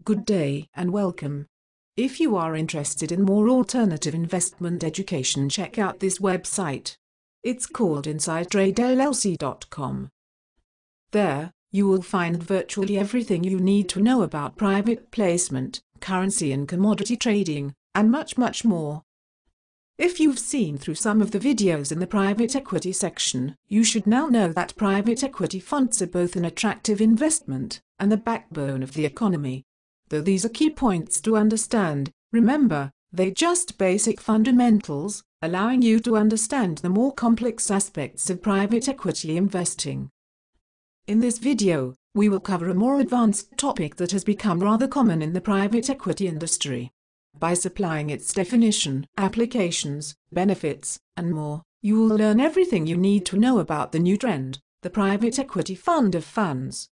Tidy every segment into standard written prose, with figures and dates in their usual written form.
Good day and welcome. If you are interested in more alternative investment education, check out this website. It's called InsideTradeLLC.com. There, you will find virtually everything you need to know about private placement, currency and commodity trading, and much more. If you've seen through some of the videos in the private equity section, you should now know that private equity funds are both an attractive investment and the backbone of the economy. Though these are key points to understand, remember, they're just basic fundamentals, allowing you to understand the more complex aspects of private equity investing. In this video, we will cover a more advanced topic that has become rather common in the private equity industry. By supplying its definition, applications, benefits, and more, you will learn everything you need to know about the new trend, the private equity fund of funds.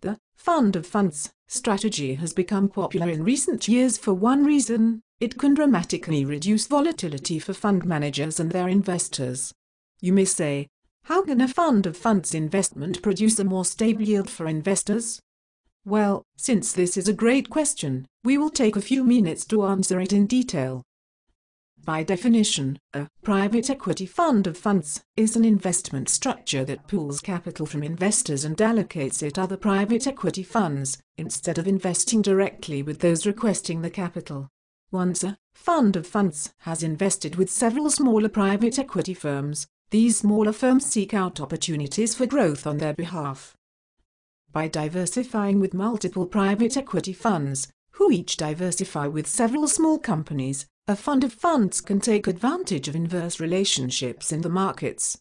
The fund of funds strategy has become popular in recent years for one reason: it can dramatically reduce volatility for fund managers and their investors. You may say, how can a fund of funds investment produce a more stable yield for investors? Well, since this is a great question, we will take a few minutes to answer it in detail. By definition, a private equity fund of funds is an investment structure that pools capital from investors and allocates it to other private equity funds, instead of investing directly with those requesting the capital. Once a fund of funds has invested with several smaller private equity firms, these smaller firms seek out opportunities for growth on their behalf. By diversifying with multiple private equity funds, who each diversify with several small companies, a fund of funds can take advantage of inverse relationships in the markets.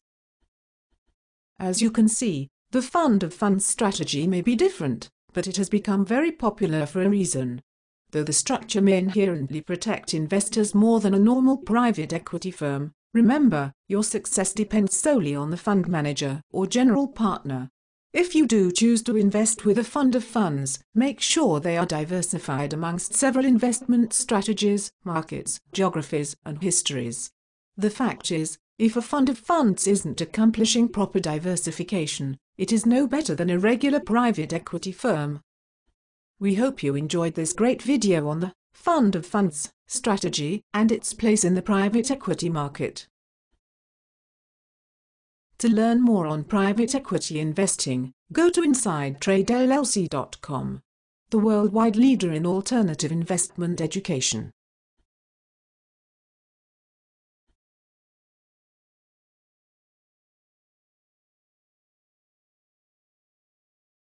As you can see, the fund of funds strategy may be different, but it has become very popular for a reason. Though the structure may inherently protect investors more than a normal private equity firm, remember, your success depends solely on the fund manager or general partner. If you do choose to invest with a fund of funds, make sure they are diversified amongst several investment strategies, markets, geographies, and histories. The fact is, if a fund of funds isn't accomplishing proper diversification, it is no better than a regular private equity firm. We hope you enjoyed this great video on the fund of funds strategy and its place in the private equity market. To learn more on private equity investing, go to InsideTradeLLC.com, the worldwide leader in alternative investment education.